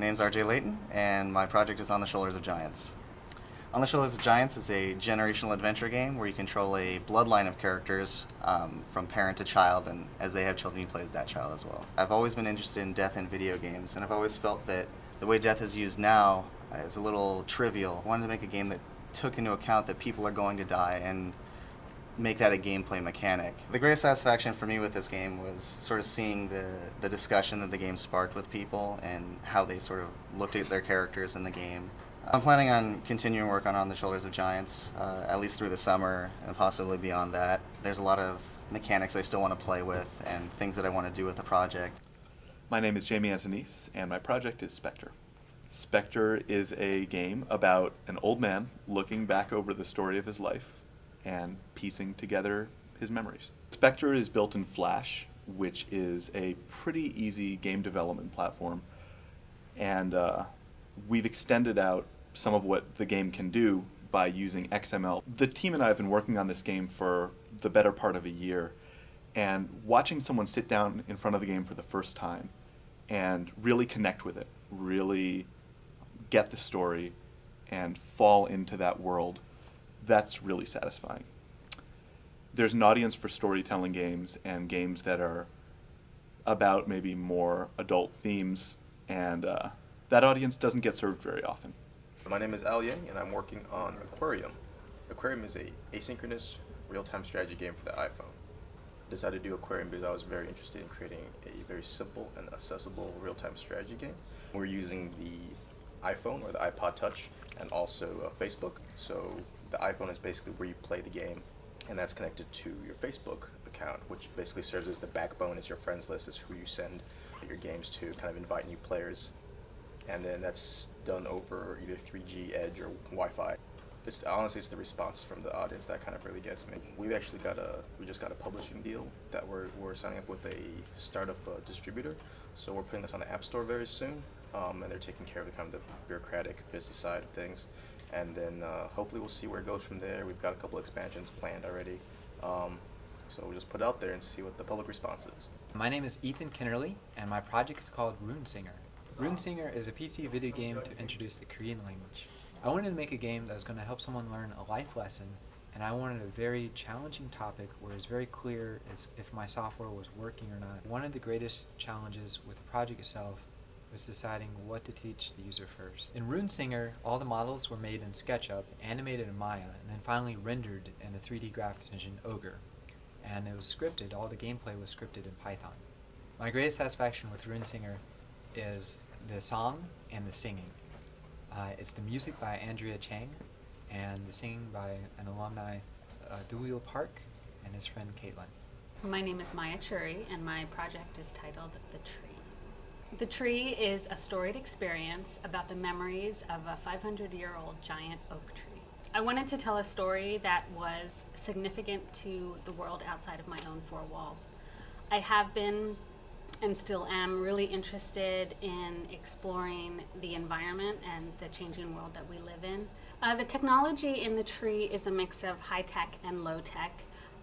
name's RJ Layton, and my project is On the Shoulders of Giants. On the Shoulders of Giants is a generational adventure game where you control a bloodline of characters from parent to child, and as they have children, you play as that child as well. I've always been interested in death in video games, and I've always felt that the way death is used now is a little trivial. I wanted to make a game that took into account that people are going to die and make that a gameplay mechanic. The greatest satisfaction for me with this game was sort of seeing the discussion that the game sparked with people and how they sort of looked at their characters in the game. I'm planning on continuing work on the Shoulders of Giants, at least through the summer and possibly beyond that. There's a lot of mechanics I still want to play with and things that I want to do with the project. My name is Jamie Antonisse, and my project is Spectre. Spectre is a game about an old man looking back over the story of his life and piecing together his memories. Spectre is built in Flash, which is a pretty easy game development platform, and we've extended out some of what the game can do by using XML. The team and I have been working on this game for the better part of a year, and watching someone sit down in front of the game for the first time and really connect with it, really get the story and fall into that world, that's really satisfying. There's an audience for storytelling games and games that are about maybe more adult themes, and that audience doesn't get served very often. My name is Al Yang, and I'm working on Aquarium. Aquarium is a asynchronous real-time strategy game for the iPhone. I decided to do Aquarium because I was very interested in creating a very simple and accessible real-time strategy game. We're using the iPhone or the iPod Touch and also Facebook. So the iPhone is basically where you play the game, and that's connected to your Facebook account, which basically serves as the backbone. It's your friends list, is who you send your games to, kind of invite new players. And then that's done over either 3G, Edge, or Wi-Fi. Honestly, it's the response from the audience that kind of really gets me. We just got a publishing deal that we're signing up with a startup distributor. So we're putting this on the App Store very soon, and they're taking care of the kind of the bureaucratic business side of things. And then hopefully we'll see where it goes from there. We've got a couple expansions planned already. So we'll just put it out there and see what the public response is. My name is Ethan Kennerly, and my project is called Runesinger. Runesinger is a PC video game to introduce the Korean language. I wanted to make a game that was going to help someone learn a life lesson, and I wanted a very challenging topic where it was very clear as if my software was working or not. One of the greatest challenges with the project itself was deciding what to teach the user first. In Runesinger, all the models were made in SketchUp, animated in Maya, and then finally rendered in the 3D graphics engine Ogre. And it was scripted, all the gameplay was scripted in Python. My greatest satisfaction with Runesinger is the song and the singing. It's the music by Andrea Chang and the singing by an alumni, Dulio Park, and his friend Caitlin. My name is Maya Churi, and my project is titled The Tree. The Tree is a storied experience about the memories of a 500-year-old giant oak tree. I wanted to tell a story that was significant to the world outside of my own four walls. I have been and still am really interested in exploring the environment and the changing world that we live in. The technology in the tree is a mix of high-tech and low-tech.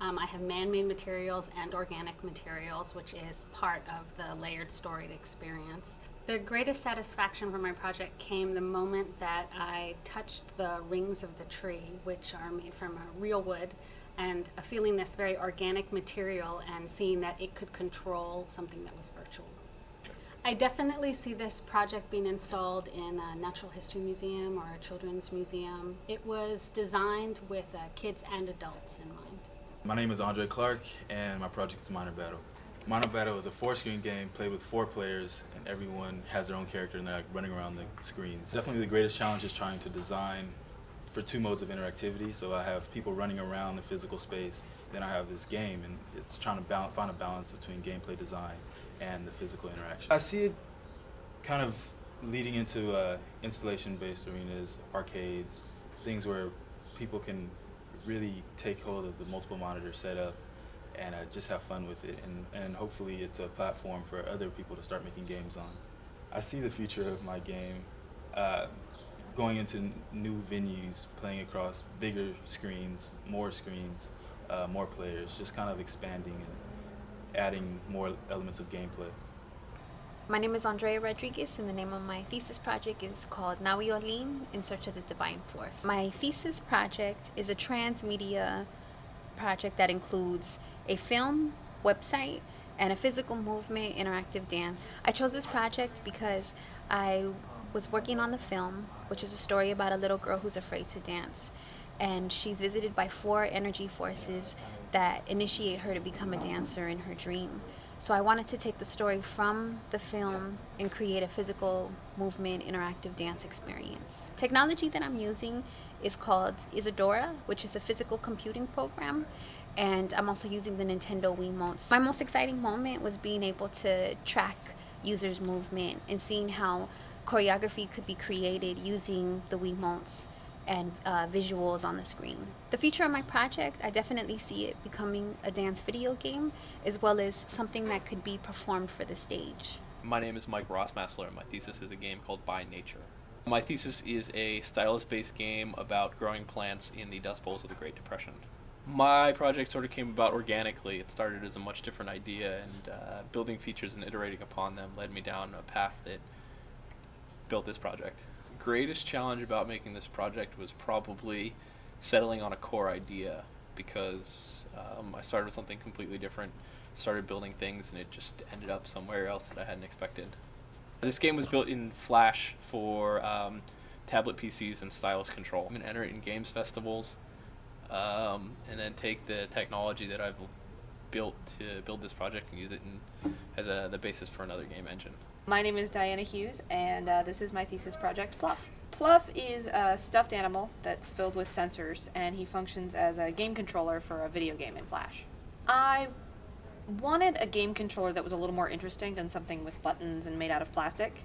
I have man-made materials and organic materials, which is part of the layered storied experience. The greatest satisfaction from my project came the moment that I touched the rings of the tree, which are made from a real wood, and feeling this very organic material and seeing that it could control something that was virtual. I definitely see this project being installed in a natural history museum or a children's museum. It was designed with kids and adults in mind. My name is Andre Clark, and my project is Minor Battle. Minor Battle is a 4-screen game played with 4 players, and everyone has their own character and they're running around the screens. Definitely the greatest challenge is trying to design for 2 modes of interactivity. So I have people running around the physical space, then I have this game, and it's trying to find a balance between gameplay design and the physical interaction. I see it kind of leading into installation-based arenas, arcades, things where people can really take hold of the multiple monitor setup and just have fun with it, and hopefully it's a platform for other people to start making games on. I see the future of my game going into new venues, playing across bigger screens, more players, just kind of expanding and adding more elements of gameplay. My name is Andrea Rodriguez, and the name of my thesis project is called Nawiolin, In Search of the Divine Force. My thesis project is a transmedia project that includes a film, website, and a physical movement interactive dance. I chose this project because I was working on the film, which is a story about a little girl who's afraid to dance. And she's visited by 4 energy forces that initiate her to become a dancer in her dream. So I wanted to take the story from the film and create a physical movement interactive dance experience. Technology that I'm using is called Isadora, which is a physical computing program, and I'm also using the Nintendo Wiimotes. My most exciting moment was being able to track users' movement and seeing how choreography could be created using the Wiimotes and visuals on the screen. The future of my project, I definitely see it becoming a dance video game, as well as something that could be performed for the stage. My name is Mike Rossmassler, and my thesis is a game called By Nature. My thesis is a stylus-based game about growing plants in the Dust Bowls of the Great Depression. My project sort of came about organically. It started as a much different idea, and building features and iterating upon them led me down a path that built this project. Greatest challenge about making this project was probably settling on a core idea, because I started with something completely different, started building things, and it just ended up somewhere else that I hadn't expected. This game was built in Flash for tablet PCs and stylus control. I'm going to enter it in games festivals, and then take the technology that I've built to build this project and use it as the basis for another game engine. My name is Dianna Hughes, and this is my thesis project, Fluff. Fluff is a stuffed animal that's filled with sensors, and he functions as a game controller for a video game in Flash. I wanted a game controller that was a little more interesting than something with buttons and made out of plastic,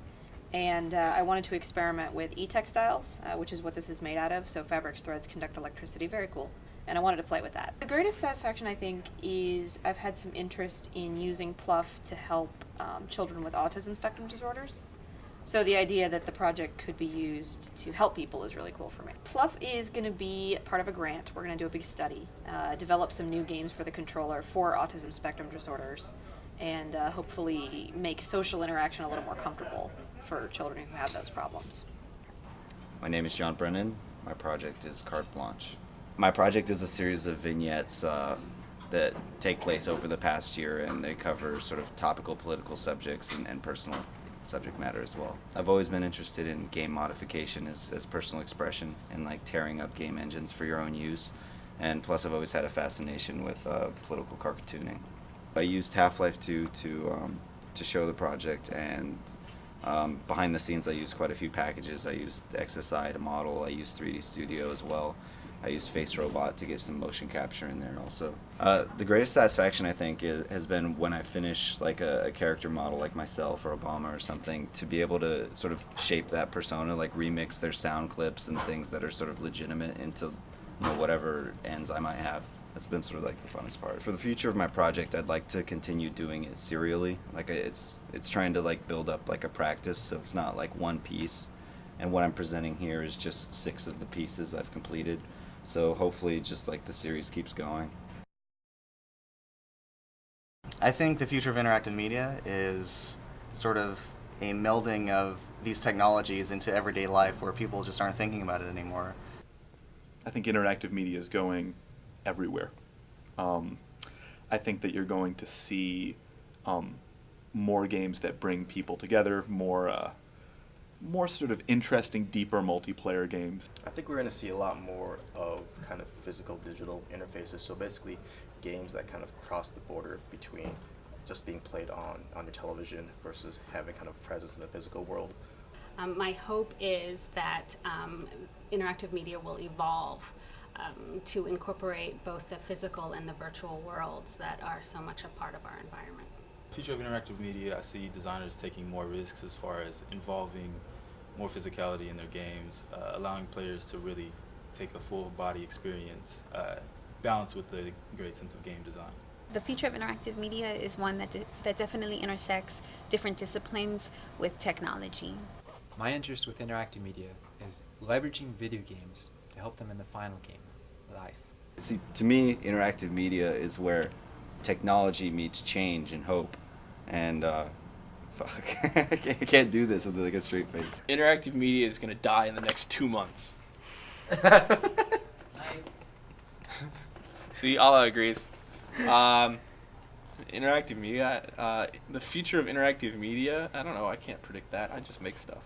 and I wanted to experiment with e-textiles, which is what this is made out of, so fabrics, threads conduct electricity, very cool. And I wanted to play with that. The greatest satisfaction, I think, is I've had some interest in using Pluff to help children with autism spectrum disorders. So the idea that the project could be used to help people is really cool for me. Pluff is going to be part of a grant. We're going to do a big study, develop some new games for the controller for autism spectrum disorders, and hopefully make social interaction a little more comfortable for children who have those problems. My name is John Brennan. My project is Carte Blanche. My project is a series of vignettes that take place over the past year, and they cover sort of topical political subjects and personal subject matter as well. I've always been interested in game modification as personal expression and like tearing up game engines for your own use, and plus I've always had a fascination with political cartooning. I used Half-Life 2 to show the project, and behind the scenes I used quite a few packages. I used XSI to model, I used 3D Studio as well. I used Face Robot to get some motion capture in there also. The greatest satisfaction, I think, has been when I finish like a character model like myself or Obama or something, to be able to sort of shape that persona, like remix their sound clips and things that are sort of legitimate into whatever ends I might have. That's been sort of like the funnest part. For the future of my project, I'd like to continue doing it serially. Like it's trying to like build up like a practice, so it's not like one piece. And what I'm presenting here is just 6 of the pieces I've completed. So hopefully just like the series keeps going. I think the future of interactive media is sort of a melding of these technologies into everyday life where people just aren't thinking about it anymore. I think interactive media is going everywhere. I think that you're going to see more games that bring people together, more sort of interesting, deeper multiplayer games. I think we're going to see a lot more of kind of physical-digital interfaces, so basically games that kind of cross the border between just being played on your television versus having kind of presence in the physical world. My hope is that interactive media will evolve to incorporate both the physical and the virtual worlds that are so much a part of our environment. Future of interactive media, I see designers taking more risks as far as involving more physicality in their games, allowing players to really take a full body experience, balanced with the great sense of game design. The future of interactive media is one that definitely intersects different disciplines with technology. My interest with interactive media is leveraging video games to help them in the final game, life. See, to me, interactive media is where technology meets change and hope. And Fuck. I can't do this with like a straight face. Interactive media is going to die in the next 2 months. See, Allah agrees. Interactive media, the future of interactive media, I don't know, I can't predict that. I just make stuff.